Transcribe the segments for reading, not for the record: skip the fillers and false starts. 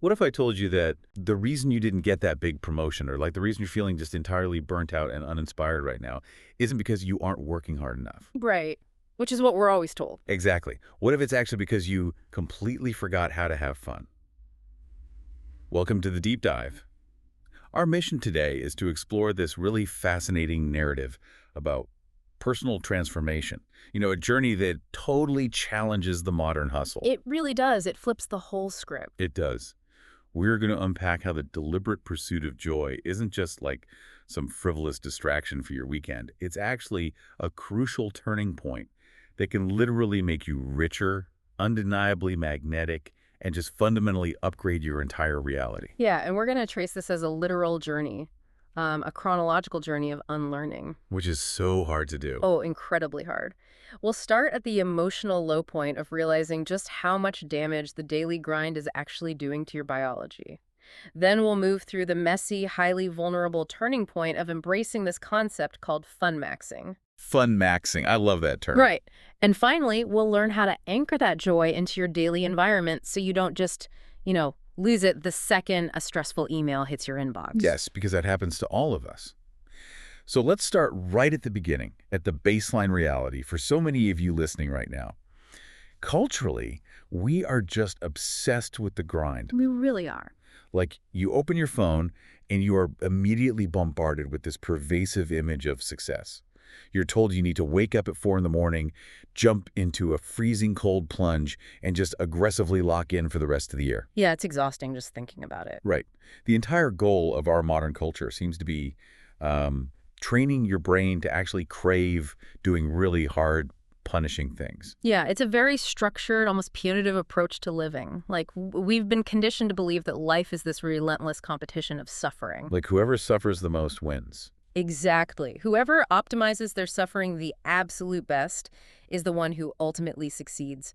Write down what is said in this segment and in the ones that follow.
What if I told you that the reason you didn't get that big promotion or like the reason you're feeling just entirely burnt out and uninspired right now isn't because you aren't working hard enough? Right. Which is what we're always told. Exactly. What if it's actually because you completely forgot how to have fun? Welcome to the deep dive. Our mission today is to explore this really fascinating narrative about personal transformation. A journey that totally challenges the modern hustle. It really does. It flips the whole script. It does. We're going to unpack how the deliberate pursuit of joy isn't just like some frivolous distraction for your weekend. It's actually a crucial turning point that can literally make you richer, undeniably magnetic, and just fundamentally upgrade your entire reality. Yeah, and we're going to trace this as a literal journey, a chronological journey of unlearning. Which is so hard to do. Oh, incredibly hard. We'll start at the emotional low point of realizing just how much damage the daily grind is actually doing to your biology. Then we'll move through the messy, highly vulnerable turning point of embracing this concept called fun maxing. Fun maxing. I love that term. Right. And finally, we'll learn how to anchor that joy into your daily environment so you don't just, lose it the second a stressful email hits your inbox. Yes, because that happens to all of us. So let's start right at the beginning, at the baseline reality for so many of you listening right now. Culturally, we are just obsessed with the grind. We really are. Like, you open your phone and you are immediately bombarded with this pervasive image of success. You're told you need to wake up at 4 in the morning, jump into a freezing cold plunge, and just aggressively lock in for the rest of the year. Yeah, it's exhausting just thinking about it. Right. The entire goal of our modern culture seems to be training your brain to actually crave doing really hard, punishing things. Yeah, it's a very structured, almost punitive approach to living. Like, we've been conditioned to believe that life is this relentless competition of suffering. Like, whoever suffers the most wins. Exactly. Whoever optimizes their suffering the absolute best is the one who ultimately succeeds.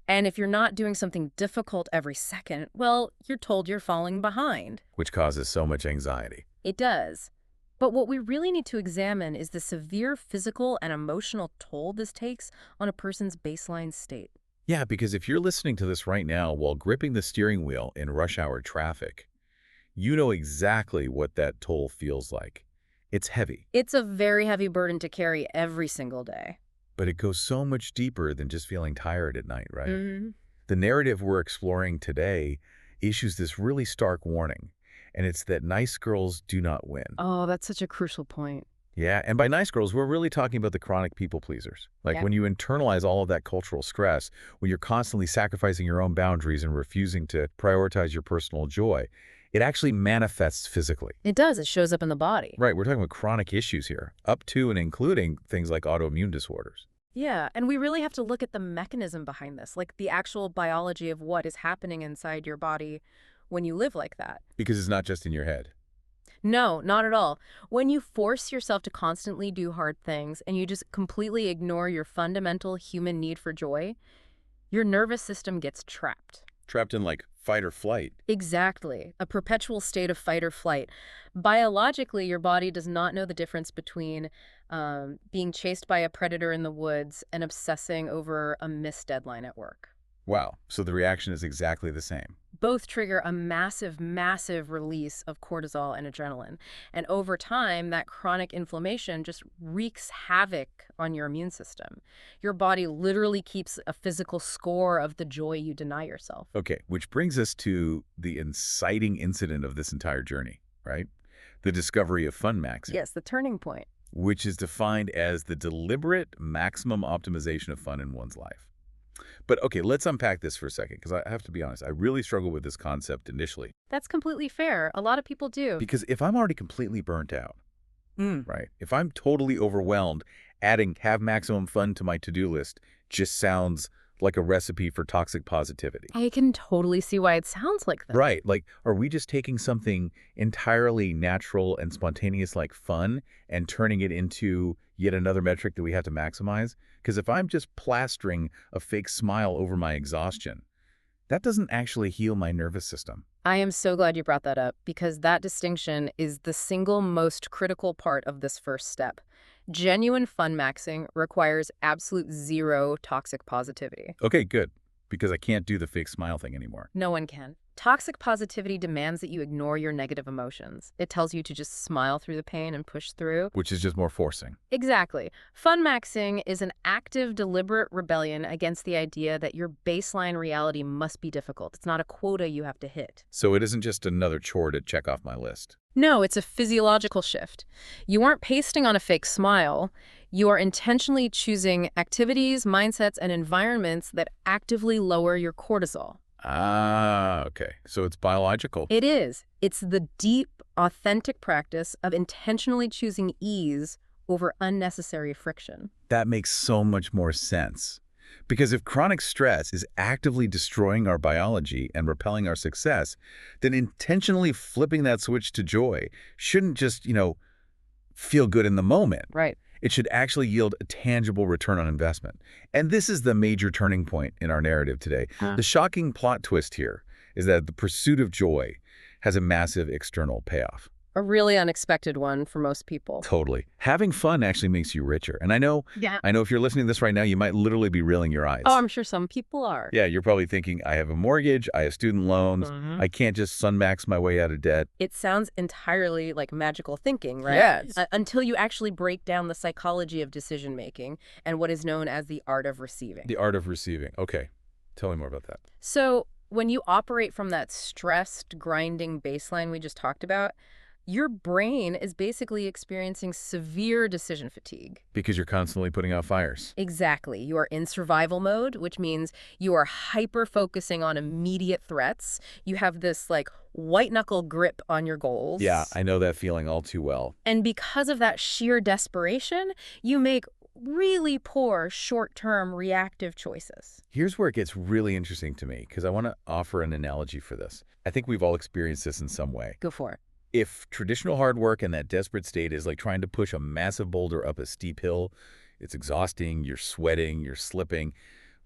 And if you're not doing something difficult every second, well, you're told you're falling behind. Which causes so much anxiety. It does. But what we really need to examine is the severe physical and emotional toll this takes on a person's baseline state. Yeah, because if you're listening to this right now while gripping the steering wheel in rush hour traffic, you know exactly what that toll feels like. It's heavy. It's a very heavy burden to carry every single day. But it goes so much deeper than just feeling tired at night, right? Mm-hmm. The narrative we're exploring today issues this really stark warning, and it's that nice girls do not win. Oh, that's such a crucial point. Yeah, and by nice girls, we're really talking about the chronic people pleasers. Like Yeah. when you internalize all of that cultural stress, when you're constantly sacrificing your own boundaries and refusing to prioritize your personal joy, it actually manifests physically. It does. It shows up in the body. Right, we're talking about chronic issues here, up to and including things like autoimmune disorders. Yeah, and we really have to look at the mechanism behind this, like the actual biology of what is happening inside your body when you live like that. Because it's not just in your head. No, not at all. When you force yourself to constantly do hard things and you just completely ignore your fundamental human need for joy, your nervous system gets trapped. Trapped in like fight or flight. Exactly. A perpetual state of fight or flight. Biologically, your body does not know the difference between being chased by a predator in the woods and obsessing over a missed deadline at work. Wow, so the reaction is exactly the same. Both trigger a massive, massive release of cortisol and adrenaline. And over time, that chronic inflammation just wreaks havoc on your immune system. Your body literally keeps a physical score of the joy you deny yourself. Okay, which brings us to the inciting incident of this entire journey, right? The discovery of fun maxing. Yes, the turning point. Which is defined as the deliberate maximum optimization of fun in one's life. But okay, let's unpack this for a second, because I have to be honest, I really struggled with this concept initially. That's completely fair. A lot of people do. Because if I'm already completely burnt out, right? If I'm totally overwhelmed, adding have maximum fun to my to-do list just sounds like a recipe for toxic positivity. I can totally see why it sounds like that. Right. Like, are we just taking something entirely natural and spontaneous like fun and turning it into yet another metric that we have to maximize? Because if I'm just plastering a fake smile over my exhaustion, that doesn't actually heal my nervous system. I am so glad you brought that up, because that distinction is the single most critical part of this first step. Genuine fun maxing requires absolute zero toxic positivity. Okay, good. because I can't do the fake smile thing anymore. No one can. Toxic positivity demands that you ignore your negative emotions. It tells you to just smile through the pain and push through. Which is just more forcing. Exactly. Fun maxing is an active, deliberate rebellion against the idea that your baseline reality must be difficult. It's not a quota you have to hit. So it isn't just another chore to check off my list. No, it's a physiological shift. You aren't pasting on a fake smile. You are intentionally choosing activities, mindsets, and environments that actively lower your cortisol. Ah, okay. So it's biological. It is. It's the deep, authentic practice of intentionally choosing ease over unnecessary friction. That makes so much more sense. Because if chronic stress is actively destroying our biology and repelling our success, then intentionally flipping that switch to joy shouldn't just, feel good in the moment. Right. It should actually yield a tangible return on investment. And this is the major turning point in our narrative today. The shocking plot twist here is that the pursuit of joy has a massive external payoff. A really unexpected one for most people. Totally. Having fun actually makes you richer. And I know if you're listening to this right now, you might literally be reeling your eyes. Oh, I'm sure some people are. Yeah, you're probably thinking, I have a mortgage, I have student loans, I can't just sun-max my way out of debt. It sounds entirely like magical thinking, right? Yes. Until you actually break down the psychology of decision-making and what is known as the art of receiving. The art of receiving. Okay. Tell me more about that. So when you operate from that stressed, grinding baseline we just talked about, your brain is basically experiencing severe decision fatigue. Because you're constantly putting out fires. Exactly. You are in survival mode, which means you are hyper-focusing on immediate threats. You have this, white-knuckle grip on your goals. Yeah, I know that feeling all too well. And because of that sheer desperation, you make really poor short-term reactive choices. Here's where it gets really interesting to me, because I want to offer an analogy for this. I think we've all experienced this in some way. Go for it. If traditional hard work and that desperate state is like trying to push a massive boulder up a steep hill, it's exhausting, you're sweating, you're slipping.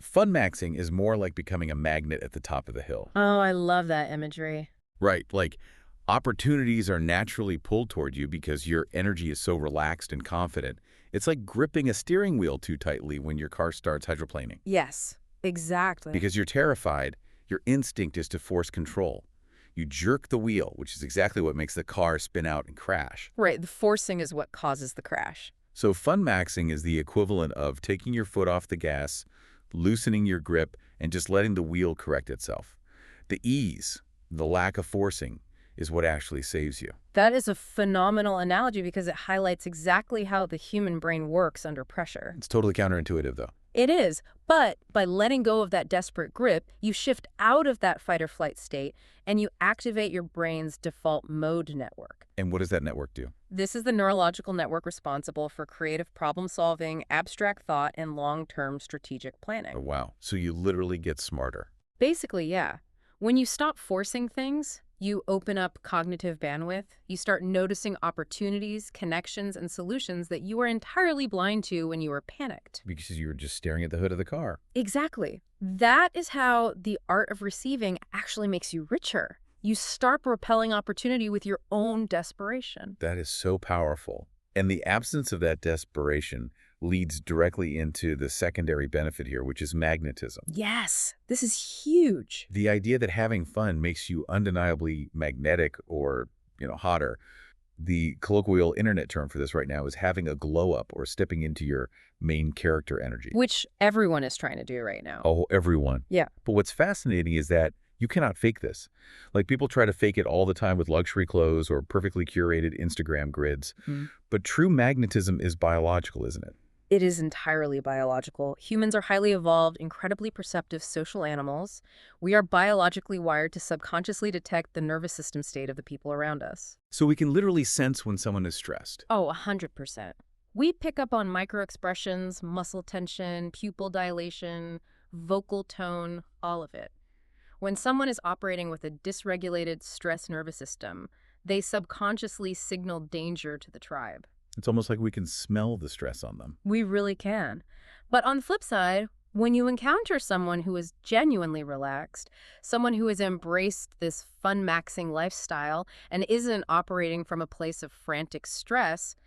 Fun maxing is more like becoming a magnet at the top of the hill. Oh, I love that imagery. Right, like opportunities are naturally pulled toward you because your energy is so relaxed and confident. It's like gripping a steering wheel too tightly when your car starts hydroplaning. Yes, exactly. Because you're terrified, your instinct is to force control. You jerk the wheel, which is exactly what makes the car spin out and crash. Right, the forcing is what causes the crash. So fun maxing is the equivalent of taking your foot off the gas, loosening your grip, and just letting the wheel correct itself. The ease, the lack of forcing, is what actually saves you. That is a phenomenal analogy because it highlights exactly how the human brain works under pressure. It's totally counterintuitive, though. It is, but by letting go of that desperate grip, you shift out of that fight or flight state and you activate your brain's default mode network. And what does that network do? This is the neurological network responsible for creative problem solving, abstract thought, and long-term strategic planning. Oh, wow. So you literally get smarter. Basically, yeah. When you stop forcing things, you open up cognitive bandwidth. You start noticing opportunities, connections, and solutions that you were entirely blind to when you were panicked. Because you were just staring at the hood of the car. Exactly. That is how the art of receiving actually makes you richer. You start repelling opportunity with your own desperation. That is so powerful. And the absence of that desperation leads directly into the secondary benefit here, which is magnetism. Yes, this is huge. The idea that having fun makes you undeniably magnetic or, hotter. The colloquial internet term for this right now is having a glow up or stepping into your main character energy. Which everyone is trying to do right now. Oh, everyone. Yeah. But what's fascinating is that you cannot fake this. Like people try to fake it all the time with luxury clothes or perfectly curated Instagram grids. But true magnetism is biological, isn't it? It is entirely biological. Humans are highly evolved, incredibly perceptive social animals. We are biologically wired to subconsciously detect the nervous system state of the people around us. So we can literally sense when someone is stressed. Oh, 100%. We pick up on microexpressions, muscle tension, pupil dilation, vocal tone, all of it. When someone is operating with a dysregulated stress nervous system, they subconsciously signal danger to the tribe. It's almost like we can smell the stress on them. We really can. But on the flip side, when you encounter someone who is genuinely relaxed, someone who has embraced this fun-maxing lifestyle and isn't operating from a place of frantic stress,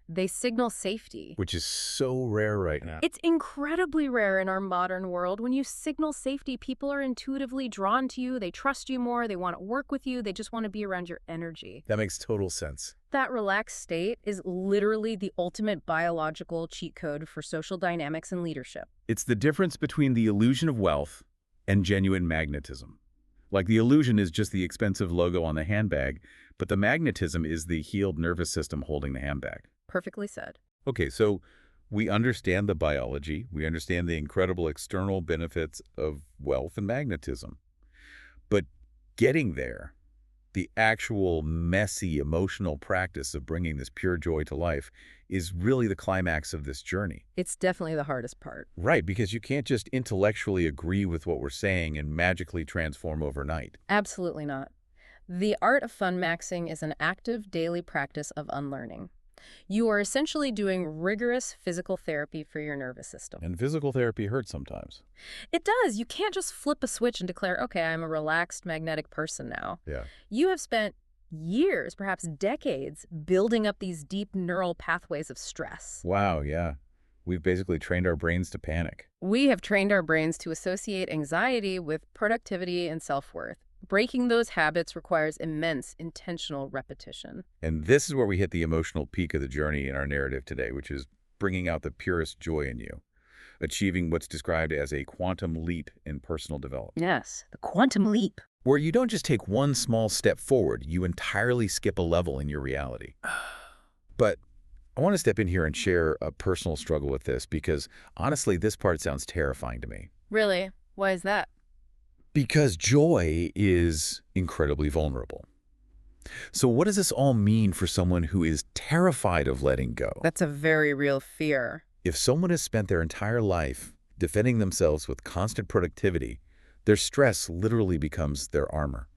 They signal safety. Which is so rare right now. It's incredibly rare in our modern world. When you signal safety, people are intuitively drawn to you. They trust you more. They want to work with you. They just want to be around your energy. That makes total sense. That relaxed state is literally the ultimate biological cheat code for social dynamics and leadership. It's the difference between the illusion of wealth and genuine magnetism. Like the illusion is just the expensive logo on the handbag, but the magnetism is the healed nervous system holding the handbag. Perfectly said. Okay, so we understand the biology, we understand the incredible external benefits of wealth and magnetism. But getting there, the actual messy emotional practice of bringing this pure joy to life is really the climax of this journey. It's definitely the hardest part. Right, because you can't just intellectually agree with what we're saying and magically transform overnight. Absolutely not. The art of fun maxing is an active daily practice of unlearning. You are essentially doing rigorous physical therapy for your nervous system. And physical therapy hurts sometimes. It does. You can't just flip a switch and declare, okay, I'm a relaxed, magnetic person now. Yeah. You have spent years, perhaps decades, building up these deep neural pathways of stress. Wow, yeah. We've basically trained our brains to panic. We have trained our brains to associate anxiety with productivity and self-worth. Breaking those habits requires immense intentional repetition. And this is where we hit the emotional peak of the journey in our narrative today, which is bringing out the purest joy in you, achieving what's described as a quantum leap in personal development. Yes, the quantum leap. Where you don't just take one small step forward, you entirely skip a level in your reality. But I want to step in here and share a personal struggle with this because, honestly, this part sounds terrifying to me. Really? Why is that? Because joy is incredibly vulnerable. So what does this all mean for someone who is terrified of letting go? That's a very real fear. If someone has spent their entire life defending themselves with constant productivity, their stress literally becomes their armor.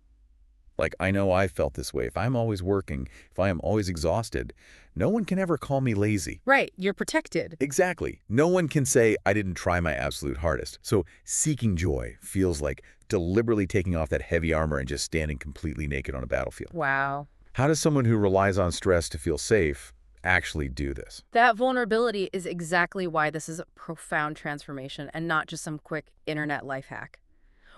Like, I know I felt this way. If I'm always working, if I am always exhausted, no one can ever call me lazy. Right, you're protected. Exactly. No one can say I didn't try my absolute hardest. So seeking joy feels like deliberately taking off that heavy armor and just standing completely naked on a battlefield. Wow. How does someone who relies on stress to feel safe actually do this? That vulnerability is exactly why this is a profound transformation and not just some quick internet life hack.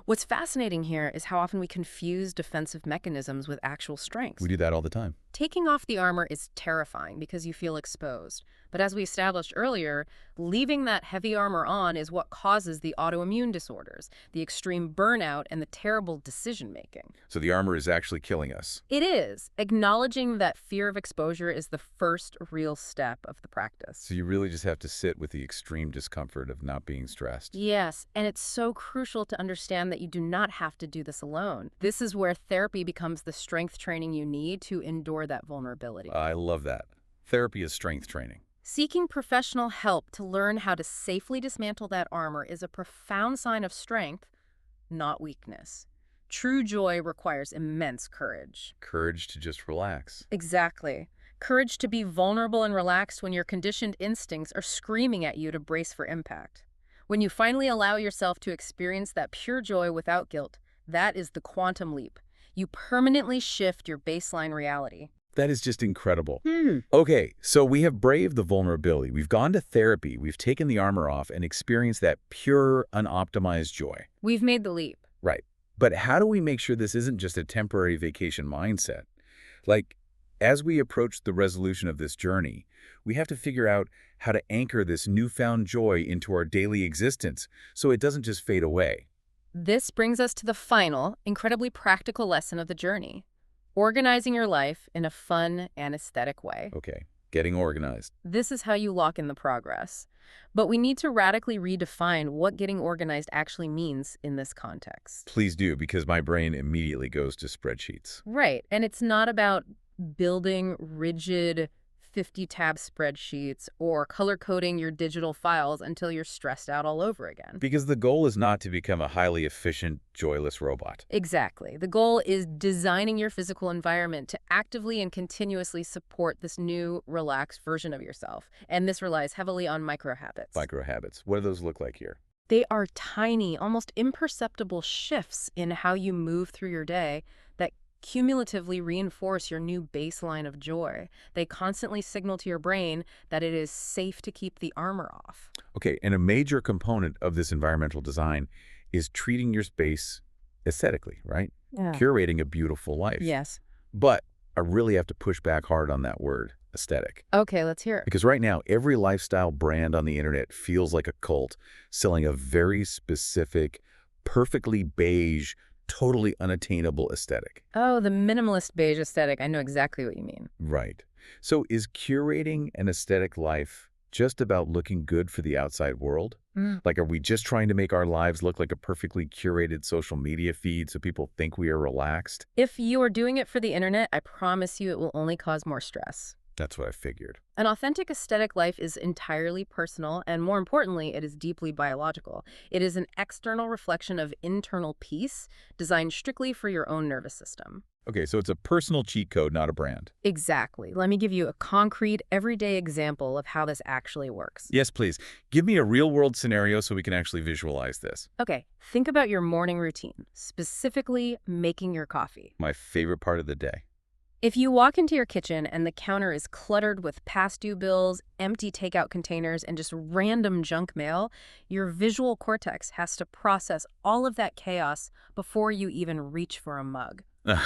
What's fascinating here is how often we confuse defensive mechanisms with actual strengths. We do that all the time. Taking off the armor is terrifying because you feel exposed. But as we established earlier, leaving that heavy armor on is what causes the autoimmune disorders, the extreme burnout, and the terrible decision-making. So the armor is actually killing us. It is. Acknowledging that fear of exposure is the first real step of the practice. So you really just have to sit with the extreme discomfort of not being stressed. Yes, and it's so crucial to understand that you do not have to do this alone. This is where therapy becomes the strength training you need to endure that vulnerability. I love that. Therapy is strength training. Seeking professional help to learn how to safely dismantle that armor is a profound sign of strength, not weakness. True joy requires immense courage. Courage to just relax. Exactly. Courage to be vulnerable and relaxed when your conditioned instincts are screaming at you to brace for impact. When you finally allow yourself to experience that pure joy without guilt, that is the quantum leap. You permanently shift your baseline reality. That is just incredible. Okay, so we have braved the vulnerability. We've gone to therapy. We've taken the armor off and experienced that pure, unoptimized joy. We've made the leap. Right. But how do we make sure this isn't just a temporary vacation mindset? Like, as we approach the resolution of this journey, we have to figure out how to anchor this newfound joy into our daily existence so it doesn't just fade away. This brings us to the final, incredibly practical lesson of the journey. Organizing your life in a fun and aesthetic way. Okay, getting organized. This is how you lock in the progress. But we need to radically redefine what getting organized actually means in this context. Please do, because my brain immediately goes to spreadsheets. Right, and it's not about building rigid 50-tab spreadsheets or color-coding your digital files until you're stressed out all over again. Because the goal is not to become a highly efficient, joyless robot. Exactly. The goal is designing your physical environment to actively and continuously support this new, relaxed version of yourself. And this relies heavily on micro-habits. Micro-habits. What do those look like here? They are tiny, almost imperceptible shifts in how you move through your day that cumulatively reinforce your new baseline of joy. They constantly signal to your brain that it is safe to keep the armor off. Okay, and a major component of this environmental design is treating your space aesthetically, right? Yeah. Curating a beautiful life. Yes. But I really have to push back hard on that word, aesthetic. Okay, let's hear it. Because right now, every lifestyle brand on the internet feels like a cult, selling a very specific, perfectly beige, totally unattainable aesthetic. Oh, the minimalist beige aesthetic. I know exactly what you mean. Right. So is curating an aesthetic life just about looking good for the outside world? Mm. Like, are we just trying to make our lives look like a perfectly curated social media feed so people think we are relaxed? If you are doing it for the internet, I promise you it will only cause more stress. That's what I figured. An authentic aesthetic life is entirely personal, and more importantly, it is deeply biological. It is an external reflection of internal peace, designed strictly for your own nervous system. Okay, so it's a personal cheat code, not a brand. Exactly. Let me give you a concrete, everyday example of how this actually works. Yes, please. Give me a real-world scenario so we can actually visualize this. Okay, think about your morning routine, specifically making your coffee. My favorite part of the day. If you walk into your kitchen and the counter is cluttered with past due bills, empty takeout containers, and just random junk mail, your visual cortex has to process all of that chaos before you even reach for a mug. Ugh,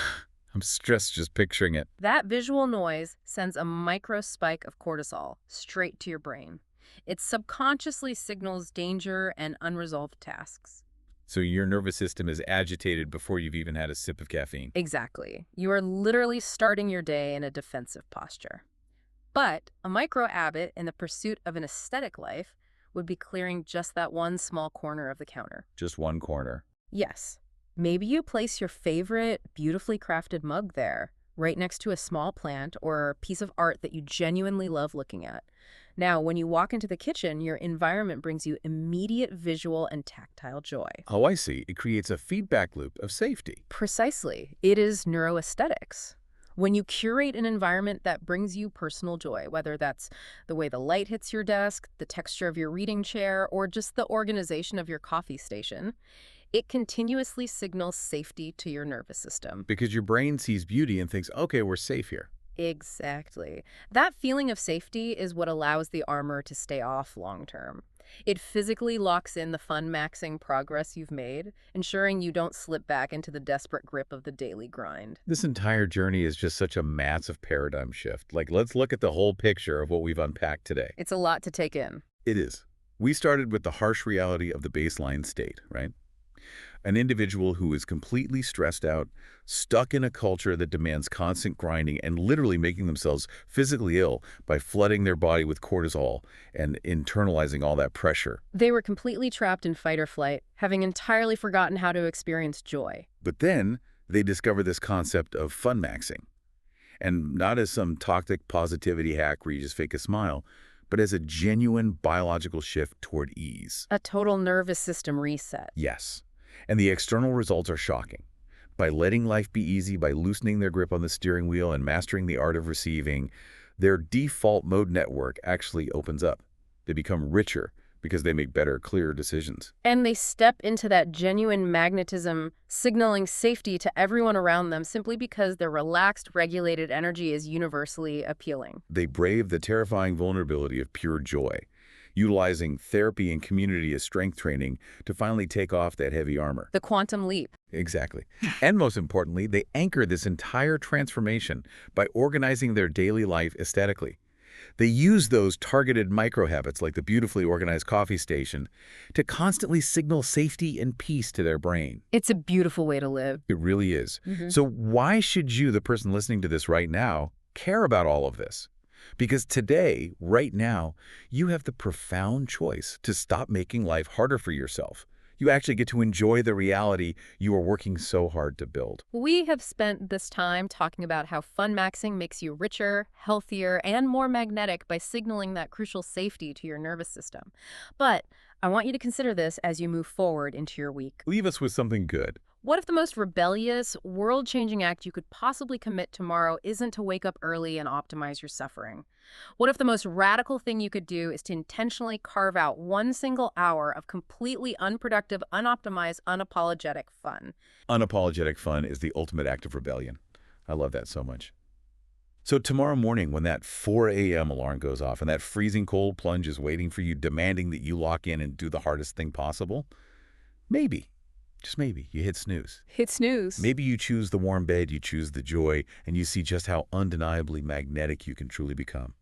I'm stressed just picturing it. That visual noise sends a micro spike of cortisol straight to your brain. It subconsciously signals danger and unresolved tasks. So your nervous system is agitated before you've even had a sip of caffeine. Exactly. You are literally starting your day in a defensive posture. But a micro habit in the pursuit of an aesthetic life would be clearing just that one small corner of the counter. Just one corner. Yes. Maybe you place your favorite, beautifully crafted mug there, right next to a small plant or piece of art that you genuinely love looking at. Now, when you walk into the kitchen, your environment brings you immediate visual and tactile joy. Oh, I see. It creates a feedback loop of safety. Precisely. It is neuroaesthetics. When you curate an environment that brings you personal joy, whether that's the way the light hits your desk, the texture of your reading chair, or just the organization of your coffee station, it continuously signals safety to your nervous system. Because your brain sees beauty and thinks, okay, we're safe here. Exactly. That feeling of safety is what allows the armor to stay off long term. It physically locks in the fun-maxing progress you've made, ensuring you don't slip back into the desperate grip of the daily grind. This entire journey is just such a massive paradigm shift. Like, let's look at the whole picture of what we've unpacked today. It's a lot to take in. It is. We started with the harsh reality of the baseline state, right? An individual who is completely stressed out, stuck in a culture that demands constant grinding and literally making themselves physically ill by flooding their body with cortisol and internalizing all that pressure. They were completely trapped in fight or flight, having entirely forgotten how to experience joy. But then they discover this concept of fun maxing. And not as some toxic positivity hack where you just fake a smile, but as a genuine biological shift toward ease. A total nervous system reset. Yes. And the external results are shocking. By letting life be easy, by loosening their grip on the steering wheel and mastering the art of receiving, their default mode network actually opens up. They become richer because they make better, clearer decisions. And they step into that genuine magnetism, signaling safety to everyone around them simply because their relaxed, regulated energy is universally appealing. They brave the terrifying vulnerability of pure joy, utilizing therapy and community as strength training to finally take off that heavy armor. The quantum leap. Exactly. And most importantly, they anchor this entire transformation by organizing their daily life aesthetically. They use those targeted micro-habits like the beautifully organized coffee station to constantly signal safety and peace to their brain. It's a beautiful way to live. It really is. So why should you, the person listening to this right now, care about all of this? Because today, right now, you have the profound choice to stop making life harder for yourself. You actually get to enjoy the reality you are working so hard to build. We have spent this time talking about how fun maxing makes you richer, healthier, and more magnetic by signaling that crucial safety to your nervous system. But I want you to consider this as you move forward into your week. Leave us with something good. What if the most rebellious, world-changing act you could possibly commit tomorrow isn't to wake up early and optimize your suffering? What if the most radical thing you could do is to intentionally carve out one single hour of completely unproductive, unoptimized, unapologetic fun? Unapologetic fun is the ultimate act of rebellion. I love that so much. So tomorrow morning, when that 4 a.m. alarm goes off and that freezing cold plunge is waiting for you, demanding that you lock in and do the hardest thing possible, maybe, just maybe, you hit snooze. Hit snooze. Maybe you choose the warm bed, you choose the joy, and you see just how undeniably magnetic you can truly become.